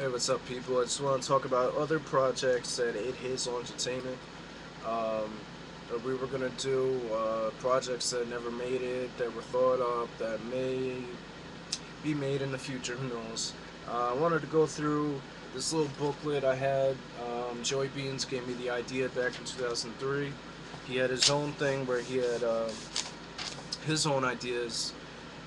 Hey, what's up, people? I just want to talk about other projects at 8 Hazel Entertainment. Um, we were gonna do projects that never made it, that were thought up, that may be made in the future. Who knows? I wanted to go through this little booklet I had. Joey Beans gave me the idea back in 2003. He had his own thing where he had his own ideas.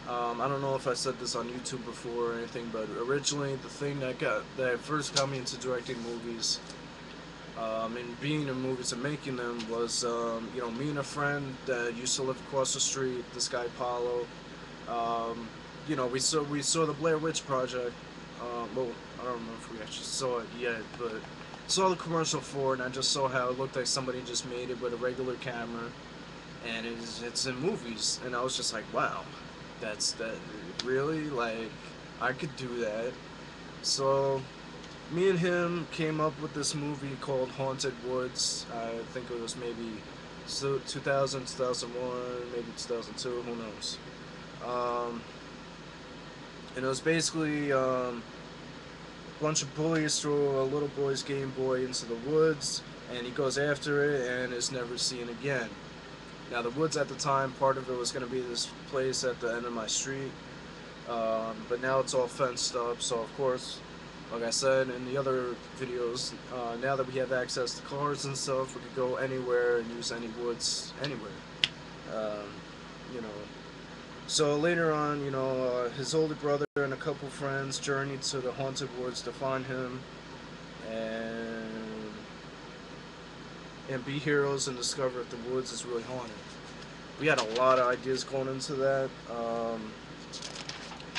I don't know if I said this on YouTube before or anything, but originally the thing that first got me into directing movies and being in movies and making them was me and a friend that used to live across the street. This guy Paulo. Um, we saw the Blair Witch Project. Well, I don't know if we actually saw it yet, but saw the commercial for it, and I just saw how it looked like somebody just made it with a regular camera, and it's in movies, and I was just like, wow, that really, like, I could do that. So me and him came up with this movie called Haunted Woods. I think it was maybe 2000, 2001, maybe 2002, who knows. Um, and it was basically a bunch of bullies throw a little boy's Game Boy into the woods, and he goes after it and is never seen again. Now, the woods at the time, part of it was going to be this place at the end of my street, but now it's all fenced up. So, of course, like I said in the other videos, now that we have access to cars and stuff, we could go anywhere and use any woods anywhere. Um, you know. So later on, his older brother and a couple friends journeyed to the haunted woods to find him and be heroes and discover if the woods is really haunted. We had a lot of ideas going into that. A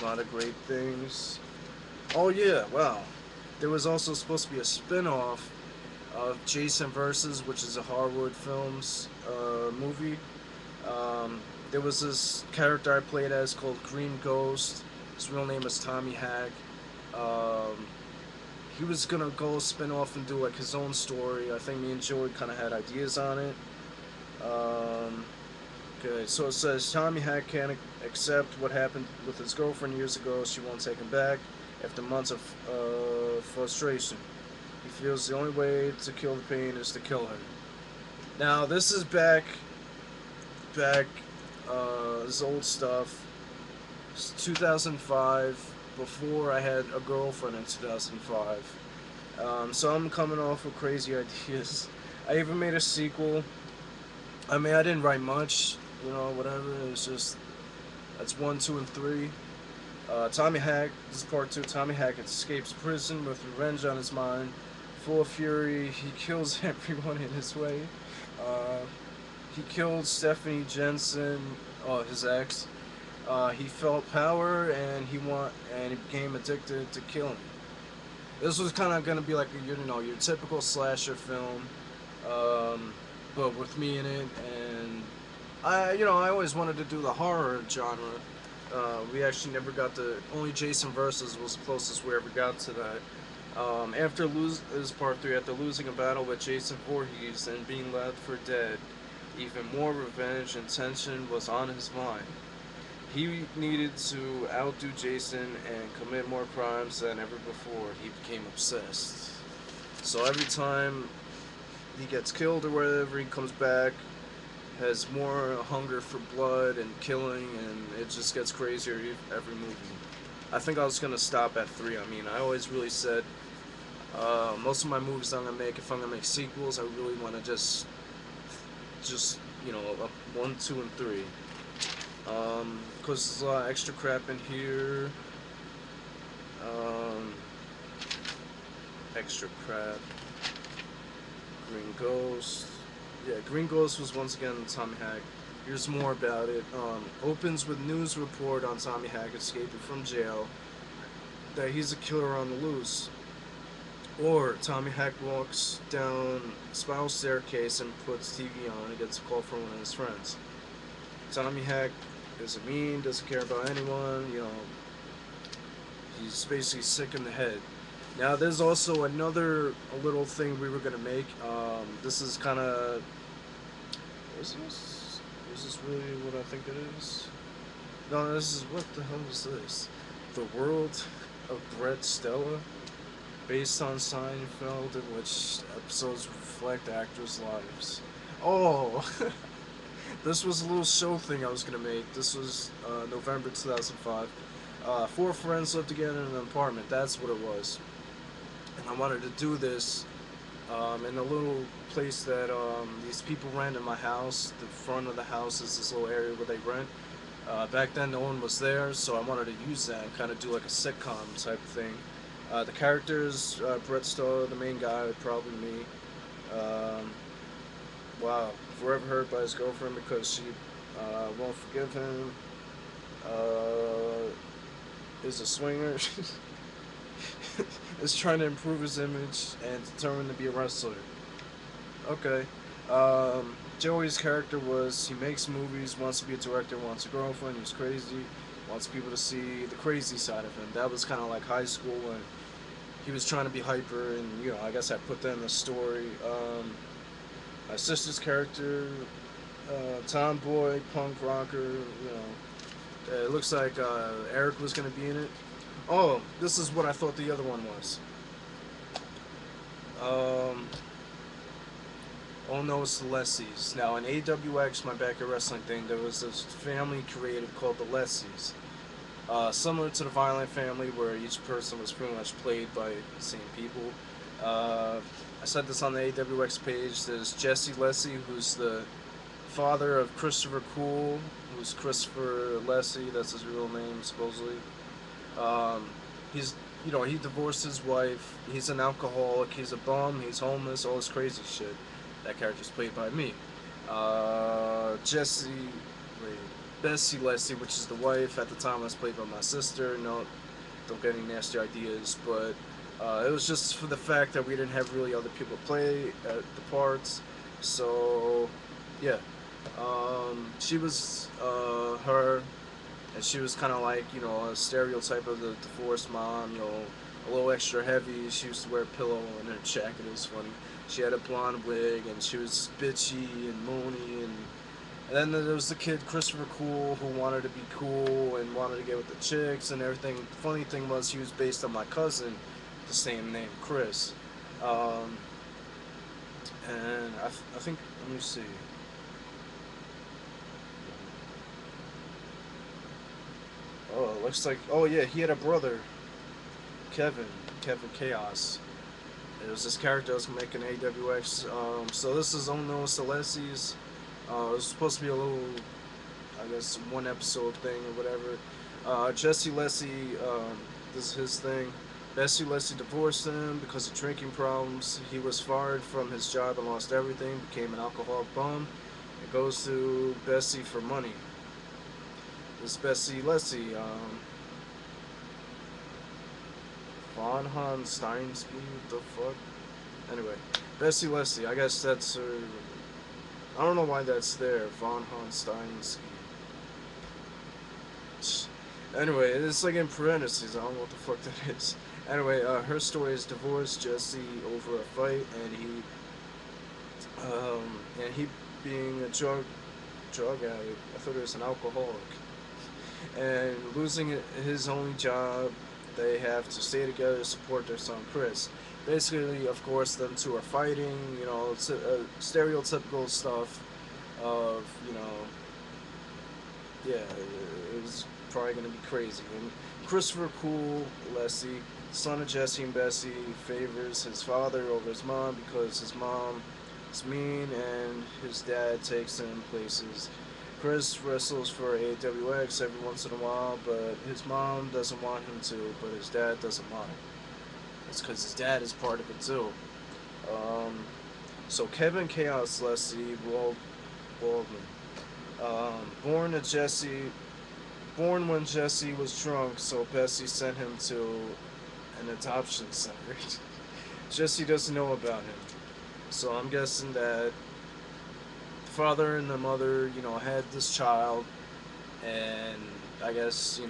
lot of great things. Oh yeah, wow. There was also supposed to be a spin-off of Jason Versus, which is a Harwood Films movie. Um, there was this character I played as called Green Ghost. His real name is Tommy Hack. Um, he was gonna go spin off and do like his own story. I think me and Joey kind of had ideas on it. Um, okay, so it says Tommy Hack can't accept what happened with his girlfriend years ago. She won't take him back after months of frustration. He feels the only way to kill the pain is to kill her. Now this is back this old stuff. It's 2005, before I had a girlfriend in 2005. So I'm coming off with crazy ideas. I even made a sequel. I mean, I didn't write much, whatever. It was just that's one, two, and three. Tommy Hack, this is part two. Tommy Hack escapes prison with revenge on his mind. Full of fury, he kills everyone in his way. Uh, he killed Stephanie Jensen, his ex. He felt power and he became addicted to killing. This was kind of gonna be like your typical slasher film, um, but with me in it, and I always wanted to do the horror genre. We actually never got to only Jason Versus was the closest we ever got to that. After lose this part three, after losing a battle with Jason Voorhees and being left for dead, even more revenge and tension was on his mind. He needed to outdo Jason and commit more crimes than ever before. He became obsessed. So every time he gets killed or whatever, he comes back, has more hunger for blood and killing, and it just gets crazier every movie. I think I was gonna stop at three. I mean, I always really said most of my movies I'm gonna make, if I'm gonna make sequels, I really want to just up one, two, and three. Because there's a lot of extra crap in here. Um, extra crap. Green Ghost. Yeah, Green Ghost was once again Tommy Hack. Here's more about it. Opens with news report on Tommy Hack escaping from jail that he's a killer on the loose. Or Tommy Hack walks down a spiral staircase and puts TV on and gets a call from one of his friends. Tommy Hack is mean, doesn't care about anyone, he's basically sick in the head. Now, there's also another a little thing we were gonna make. This is kind of. Is this? Is this really what I think it is? No, this is what the hell is this? The World of Brett Stella. based on Seinfeld, in which episodes reflect actors' lives. Oh, this was a little show thing I was gonna make. This was November 2005. Four friends lived together in an apartment. That's what it was. And I wanted to do this in a little place that these people rent in my house. The front of the house is this little area where they rent. Back then, no one was there, so I wanted to use that and kind of do like a sitcom type of thing. The characters, Brett Starr, the main guy, probably me. Um, wow, forever hurt by his girlfriend because she won't forgive him. Uh, is a swinger. Is trying to improve his image and determined to be a wrestler. Okay. Joey's character was he makes movies, wants to be a director, wants a girlfriend, he's crazy, wants people to see the crazy side of him. That was kind of like high school when he was trying to be hyper, and I guess I put that in the story. My sister's character, tomboy, punk rocker. It looks like Eric was gonna be in it. Oh, this is what I thought the other one was. Um, Oh no, it's the Lessies. Now in AWX, my backyard wrestling thing, there was this family created called the Lessies. Similar to the Violent Family, where each person was pretty much played by the same people. Uh, I said this on the AWX page. There's Jesse Lessie, who's the father of Christopher Cool, who's Christopher Lessie. That's his real name, supposedly. Um, he's he divorced his wife. He's an alcoholic. He's a bum. He's homeless. All this crazy shit. That character's played by me. Jessie, wait, Bessie Leslie, which is the wife. At the time, was played by my sister. No, don't get any nasty ideas. But it was just for the fact that we didn't have really other people play the parts. So, yeah. She was her, and she was kind of like a stereotype of the divorced mom. A little extra heavy. She used to wear a pillow in her jacket. It was funny. She had a blonde wig, and she was bitchy and moany, and then there was the kid Christopher Cool who wanted to be cool and wanted to get with the chicks and everything. The funny thing was he was based on my cousin, the same name, Chris. Um, and I think let me see. Oh, it looks like yeah, he had a brother, Kevin, Kevin Chaos. It was this character I was making AWX. So this is Ono Celestis. It was supposed to be a little, I guess, one episode thing or whatever. Jesse Leslie, this is his thing. Bessie Leslie divorced him because of drinking problems. He was fired from his job and lost everything, became an alcoholic bum, and goes to Bessie for money. This Bessie Leslie, Von Han Steinsky, what the fuck? Anyway, Bessie Leslie, I guess that's her. I don't know why that's there. Von Han Steinsky. Anyway, it's like in parentheses. I don't know what the fuck that is. Anyway, her story is divorced Jesse over a fight, and he being a drug addict. I thought he was an alcoholic, and losing his only job. They have to stay together to support their son Chris. Basically, of course, them two are fighting. It's stereotypical stuff of yeah, it was probably gonna be crazy. And Christopher Cool Leslie, son of Jesse and Bessie, favors his father over his mom because his mom is mean and his dad takes him places. Chris wrestles for AWX every once in a while, but his mom doesn't want him to, but his dad doesn't mind. It's because his dad is part of it too. Um, so Kevin Chaos Leslie Waldman, born when Jesse was drunk, so Bessie sent him to an adoption center. Jesse doesn't know about him, so I'm guessing that the father and the mother, had this child, and I guess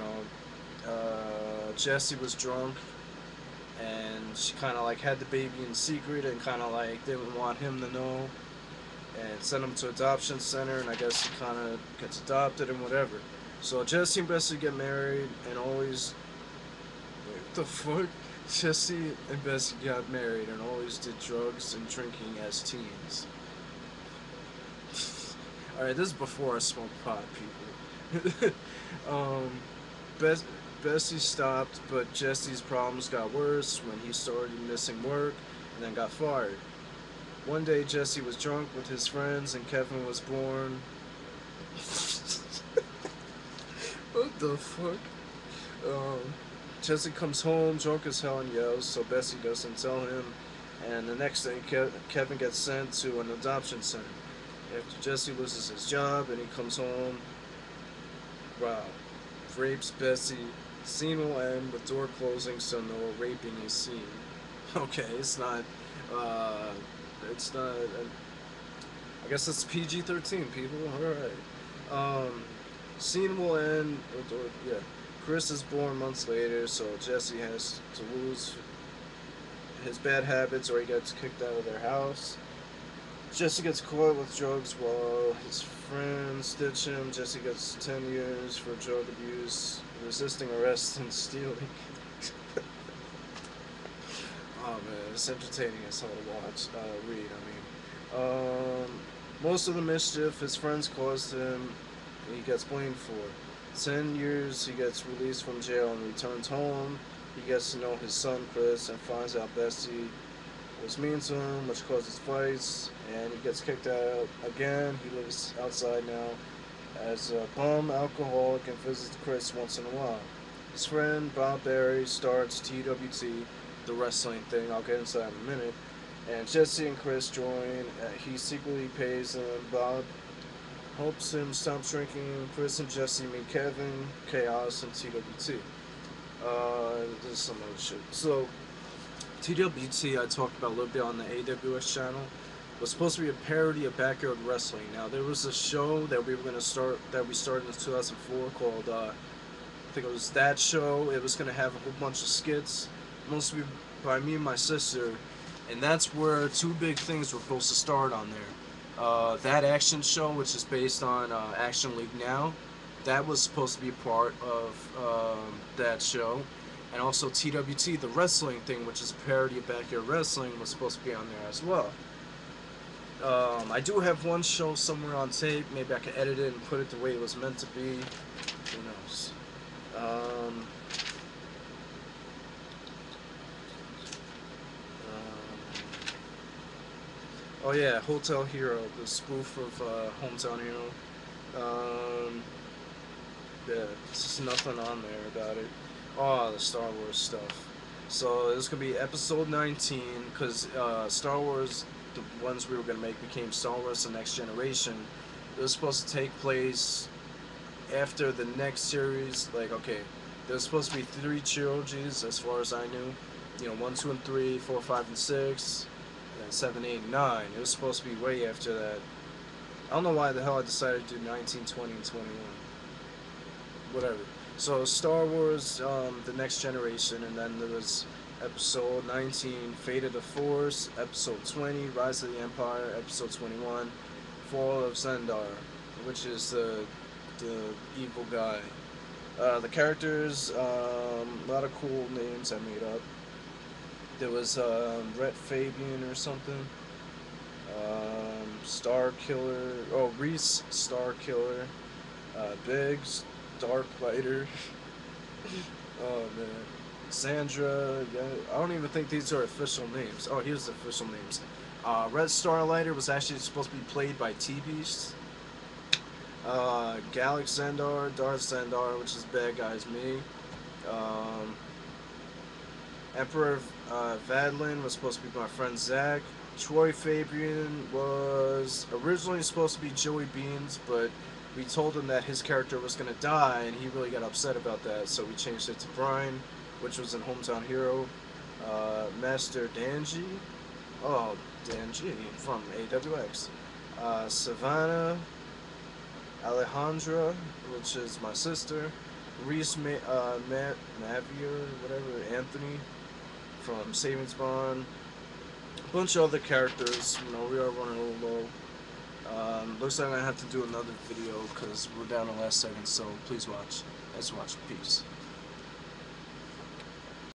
Jesse was drunk, and she kind of like had the baby in secret, and kind of like didn't want him to know, and sent him to adoption center, and I guess he kind of gets adopted and whatever. So Jesse and Bessie get married, and always wait, what the fuck? Jesse and Bessie got married and always did drugs and drinking as teens. Alright, this is before I smoked pot, people. um, Bess- Bessie stopped, but Jesse's problems got worse when he started missing work and then got fired. One day, Jesse was drunk with his friends and Kevin was born. What the fuck? Um, Jesse comes home drunk as hell and yells, so Bessie doesn't tell him. And the next day, Kevin gets sent to an adoption center. After Jesse loses his job and he comes home, wow, rapes Bessie. Scene will end with door closing, so no raping is seen. Okay, it's not. Uh, it's not. I guess it's PG-13, people. All right. Scene will end. Yeah, Chris is born months later, so Jesse has to lose his bad habits or he gets kicked out of their house. Jesse gets caught with drugs while his friends ditch him. Jesse gets 10 years for drug abuse, resisting arrest, and stealing. Oh man, it's entertaining as hell to watch, read. Most of the mischief his friends caused him, he gets blamed for. 10 years, he gets released from jail and returns home. He gets to know his son Chris and finds out Bessie was mean to him, which causes fights, and he gets kicked out again. He lives outside now as a bum alcoholic and visits Chris once in a while. His friend Bob Barry starts TWT, the wrestling thing. I'll get into that in a minute. And Jesse and Chris join. He secretly pays them. Bob helps him stop drinking. Chris and Jesse meet Kevin, Chaos, and TWT. This is some other shit. So, TWT I talked about a little bit on the AWS channel was supposed to be a parody of backyard wrestling. Now there was a show that we started in 2004 called I think it was That Show. It was gonna have a whole bunch of skits, mostly by me and my sister, and that's where two big things were supposed to start on there. That action show, which is based on Action League Now, that was supposed to be part of that show, and also TWT, the wrestling thing, which is a parody of backyard wrestling, was supposed to be on there as well. I do have one show somewhere on tape. Maybe I could edit it and put it the way it was meant to be. Who knows? Um, oh yeah, Hotel Hero, the spoof of Hometown Hero. Um, yeah, there's just nothing on there about it. Oh, the Star Wars stuff. So this could be episode 19 because Star Wars, the ones we were gonna make, became Star Wars: The Next Generation. It was supposed to take place after the next series. Like, okay, there's supposed to be three trilogies as far as I knew. You know, 1, 2, and 3, 4, 5, and 6, and then 7, 8, and 9. It was supposed to be way after that. I don't know why the hell I decided to do 19, 20, and 21. Whatever. So Star Wars, The Next Generation, and then there was Episode 19, Fate of the Force, Episode 20, Rise of the Empire, Episode 21, Fall of Zendar, which is the evil guy. The characters, a lot of cool names I made up. There was Rhett Fabian or something. Star Killer. Oh, Reese Star Killer. Biggs Dark Fighter. Oh man. Sandra. Yeah, I don't even think these are official names. Oh, here's the official names. Red Starlighter was actually supposed to be played by T Beast. Galax Zendar, Darth Zendar, which is bad guy's me. Um, Emperor Vadlin was supposed to be my friend Zach. Troy Fabian was originally supposed to be Joey Beans, but we told him that his character was going to die, and he really got upset about that, so we changed it to Brian, which was in Hometown Hero. Master Danji. Oh, Danji from AWX. Savannah. Alejandra, which is my sister. Reese Mavier, whatever, Anthony from Savings Bond. A bunch of other characters. You know, we are running a little low. Looks like I have to do another video because we're down to the last second, so please watch. Let's watch. Peace.